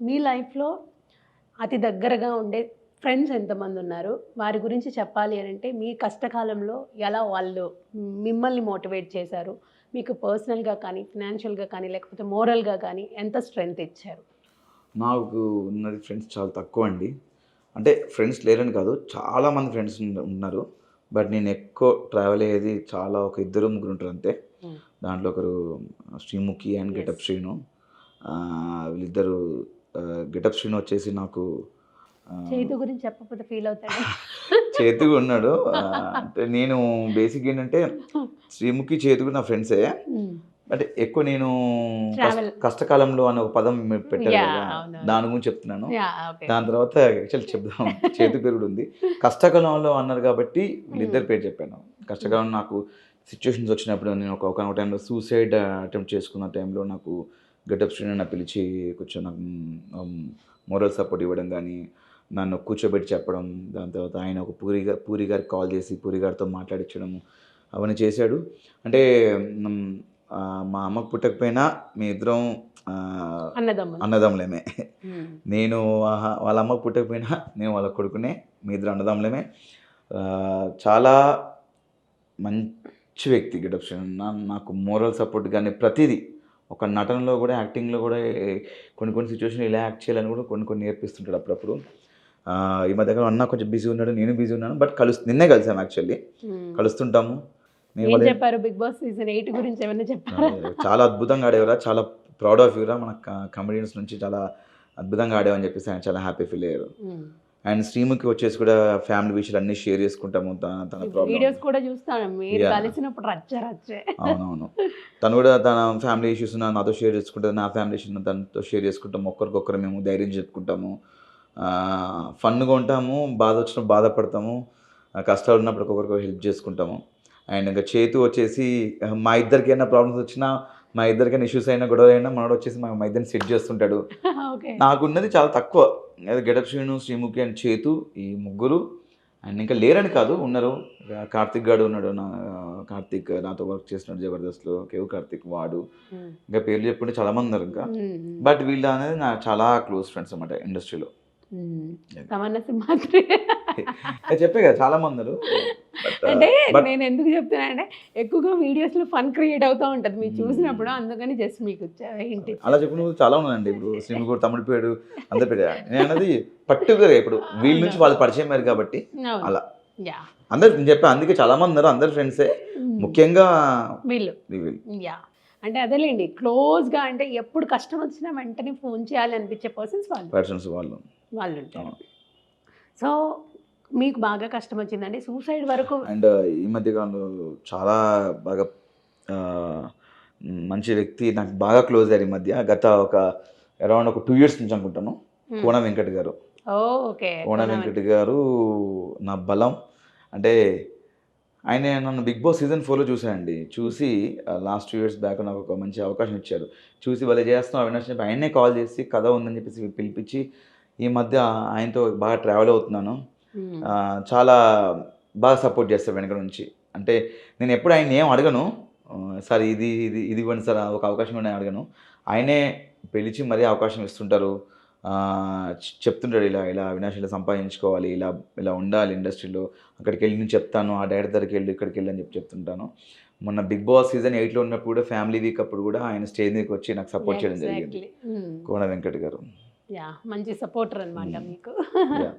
మీ లైఫ్‌లో అతి దగ్గరగా ఉండే ఫ్రెండ్స్ ఎంతమంది ఉన్నారు? వారి గురించి చెప్పాలి అనంటే మీ కష్టకాలంలో ఎలా వాళ్ళు మిమ్మల్ని మోటివేట్ చేశారు? మీకు పర్సనల్‌గా కానీ, ఫినాన్షియల్‌గా కానీ, లేకపోతే మోరల్‌గా కానీ ఎంత స్ట్రెంగ్త్ ఇచ్చారు? నాకు ఉన్నది ఫ్రెండ్స్ చాలా తక్కువండి. అంటే ఫ్రెండ్స్ లేరని కాదు. చాలామంది ఫ్రెండ్స్ ఉన్నారు. బట్ నేను ఎక్కువ ట్రావెల్ అయ్యేది చాలా ఒక ఇద్దరు, ముగ్గురు ఉంటారు అంతే. హ్మ్. దాంట్లో ఒకరు Sreemukhi and yes. Getup Srinu. వీళ్ళిద్దరు గెటప్ శ్రీను వచ్చేసి నాకు చైతు గురించి చెప్పకపోతే ఫీల్ అవుతాడే. చేతు ఉన్నాడు. అంటే నేను బేసిక్‌గా ఏంటంటే శ్రీముఖి, చేతు కూడా నా ఫ్రెండ్సే. హ్మ్. అంటే ఎక్కువ నేను ట్రావెల్. కష్టకాలంలో అనే ఒక పదం మీరు పెట్టారు యాహ్! కదా! అవునవును. దాని గురించి చెప్తున్నాను. యాహ్! ఓకే. దాని తర్వాత యాక్చువల్లీ చెప్దాం చేతు పేరు కూడా ఉంది. కష్టకాలంలో అన్నారు కాబట్టి హ్మ్. వీళ్ళిద్దరి పేరు చెప్పాను. హ్మ్. కష్టకాలం నాకు సిట్యుయేషన్స్ వచ్చినప్పుడు నేను ఒకానొక టైంలో సూసైడ్ అటెంప్ట్ చేసుకున్న టైంలో నాకు గెటప్ శ్రీనన్న పిలిచి కొంచెం నాకు మోరల్ సపోర్ట్ ఇవ్వడం గానీ, నన్ను కూర్చోబెట్టి చెప్పడం, దాని తర్వాత ఆయన ఒక పూరి గారికి కాల్ చేసి పూరి గారితో మాట్లాడించడము అవన్నీ చేశాడు. అంటే హ్మ్, మా అమ్మకు పుట్టకపోయినా మీ ఇద్దరం అన్నదమ్ములు. అన్నదమ్ములమే. హ్మ్. నేను వాళ్ళ అమ్మకు పుట్టకపోయినా నేను వాళ్ళ కొడుకునే. మీ ఇద్దరం అన్నదమ్ములమే. చాలా మంచి వ్యక్తి గెటప్ శ్రీనన్న. నాకు మోరల్ సపోర్ట్ గాని ప్రతీదీ. ఒక నటనలో గూడా, యాక్టింగ్‌లో గూడా కొన్ని కొన్ని సిట్యుయేషన్‌లో ఇలా యాక్ట్ చేయాలని గూడా కొన్ని కొన్ని నేర్పిస్తుంటాడు అప్పుడప్పుడు. ఈ మధ్య కాలంలో అన్న కొంచెం బిజీ ఉన్నాడు. నేను బిజీ ఉన్నాను. బట్ నిన్నే కలిసాం యాక్చువల్లీ. హ్మ్. కలుస్తుంటాము. నేను ఏం వాళ్ళ చెప్పారు 'బిగ్ బాస్' సీజన్ 8 గురించి ఏమన్నా చెప్పారా? చాలా అద్భుతంగా ఆడావురా! చాలా ప్రౌడ్ ఆఫ్ యూరా! మన కమెడియన్స్ నుంచి చాలా అద్భుతంగా ఆడావని చెప్పేసి ఆయన చాలా హ్యాపీ ఫీల్ అయ్యారు. హ్మ్. అండ్ శ్రీముఖి వచ్చేసి కూడా ఫ్యామిలీ విషయాలన్నీ షేర్ చేసుకుంటాము. తన ప్రాబ్లమ్. వీడియోస్ కూడా చూస్తాను. మీరు యాహ్! కలిసినప్పుడు రచ్చ రచ్చే. అవునవును. తను కూడా తన ఫ్యామిలీ ఇష్యూస్ నాతో షేర్ చేసుకుంటది. నా ఫ్యామిలీ ఇష్యూస్ తనతో షేర్ చేసుకుంటాము. ఒకరికొకరు మేము ధైర్యం చెప్పుకుంటాము. ఫన్‌గా ఉంటాము. బాధొచ్చినప్పుడు బాధపడతాము. కష్టాలు ఉన్నప్పుడు ఒకరికొకరు హెల్ప్ చేసుకుంటాము. అండ్ ఇంక చేతు వచ్చేసి మా ఇద్దరికి ఏమైనా ప్రాబ్లమ్స్ వచ్చినా, మా ఇద్దరికైనా ఇష్యూస్ అయినా, గొడవలైనా మనోడొచ్చేసి మా ఇద్దరిని సెట్ చేస్తుంటాడు. ఓకే. నాకున్నది చాలా తక్కువ. అదే గెటప్ శ్రీను, శ్రీముఖి అండ్ చేతు ఈ ముగ్గురు. అండ్ ఇంకా లేరని కాదు ఉన్నారు. కార్తిక్ గాడు ఉన్నాడు. కార్తిక్ నాతో వర్క్ చేస్తున్నాడు 'జబర్దస్త్‌లో'. కేవ్ కార్తిక్ వాడు. హ్మ్. ఇంకా పేర్లు చెప్పుకుంటే చాలామంది ఉన్నారు ఇంకా. హ్మ్. హ్మ్. బట్ వీళ్ళు అనేది నాకు చాలా క్లోజ్ ఫ్రెండ్స్ అన్నమాట ఇండస్ట్రీలో. హ్మ్. అది. తమన్నా సింహాద్రి. నేను చెప్పా కదా! చాలామంది ఉన్నారు. బట్ అంటే బట్ నేనెందుకు చెప్తున్నానంటే ఎక్కువగా వీడియోస్‌లో ఫన్ క్రియేట్ అవుతా ఉంటది. మీరు చూసినప్పుడు హ్మ్. అందుకని జస్ట్ మీకు హింట్ అలా ఇచ్చాను చెప్పిన అంతే. వాళ్ళు చాలా ఉన్నారండి. ఇప్పుడు శ్రీముఖి తమ్ముడి పేరు అందరి పేరు. నేనన్నది పర్టిక్యులర్‌గా ఇప్పుడు వీళ్ళ నుంచి అవునవును. వాళ్ళు పరిచయం అయ్యారు కాబట్టి అవును. అలా. యాహ్! అందరు నేను చెప్పా అందుకే చాలామంది ఉన్నారు. అందరు ఫ్రెండ్సే. హ్మ్. ముఖ్యంగా వీళ్ళు. వీళ్ళు. యాహ్! అంటే అదేలెండి. క్లోజ్‌గా అంటే ఎప్పుడు కష్టం వచ్చినా వెంటనే ఫోన్ చేయాలి అనిపించే పర్సన్స్ వాళ్ళు. పర్సన్స్ వాళ్ళు. వాళ్ళుంటారు. అవును. సో, మీకు బాగా కష్టం వచ్చిందండి. సూసైడ్ వరకు. అండ్ ఈ మధ్య కాలంలో చాలా బాగా ఆహ్, మంచి వ్యక్తి నాకు బాగా క్లోజ్ అయ్యారు ఈ మధ్య. గత అరౌండ్ ఒక 2 ఇయర్స్ నుంచి అనుకుంటాను. హ్మ్. కోన వెంకట్ గారు. ఓహ్! ఓకే. కోన కోన వెంకట్ వెంకట్. గారు నా బలం. అంటే ఆయన నన్ను 'బిగ్ బాస్' సీజన్ 4లో చూసానండి. హ్మ్. చూసి లాస్ట్ 2 ఇయర్స్ బ్యాక్ నాకు ఒక మంచి అవకాశం ఇచ్చారు. చూసి భలే చేస్తున్నావు అవినాష్ అని చెప్పి ఆయన్నే కాల్ చేసి కథ ఉందని చెప్పేసి పిలిపించి ఈ మధ్య ఆయనతో బాగా ట్రావెల్ అవుతున్నాను. హ్మ్. చాలా బాగా సపోర్ట్ చేస్తాడు వెనక నుంచి. అంటే నేనెప్పుడు ఆయన్ని ఏం అడగను. సార్ ఇది ఇవ్వండి సార్ ఒక అవకాశం ఇవ్వండి అని అడగను. ఆయనే పిలిచి మరీ అవకాశం ఇస్తుంటారు. చెప్తుంటాడు ఇలా అవినాష్ ఇలా సంపాదించుకోవాలి. ఇలా ఉండాలి ఇండస్ట్రీలో. అక్కడికెళ్ళి నేను చెప్తాను. ఆ డైరెక్టర్ దగ్గరికెళ్ళు, ఇక్కడికెళ్ళు అని చెప్తుంటాను. మొన్న 'బిగ్ బాస్' సీజన్ 8లో ఉన్నప్పుడు కూడా ఫ్యామిలీ వీక్ అప్పుడు కూడా ఆయన స్టేజ్ మీదకొచ్చి నాకు సపోర్ట్ చేయడం జరిగింది. ఎగ్జాక్ట్‌లీ. హ్మ్. కోన వెంకట్ గారు. యాహ్! మంచి సపోర్టర్ అన్నమాట హ్మ్. మీకు. యాహ్!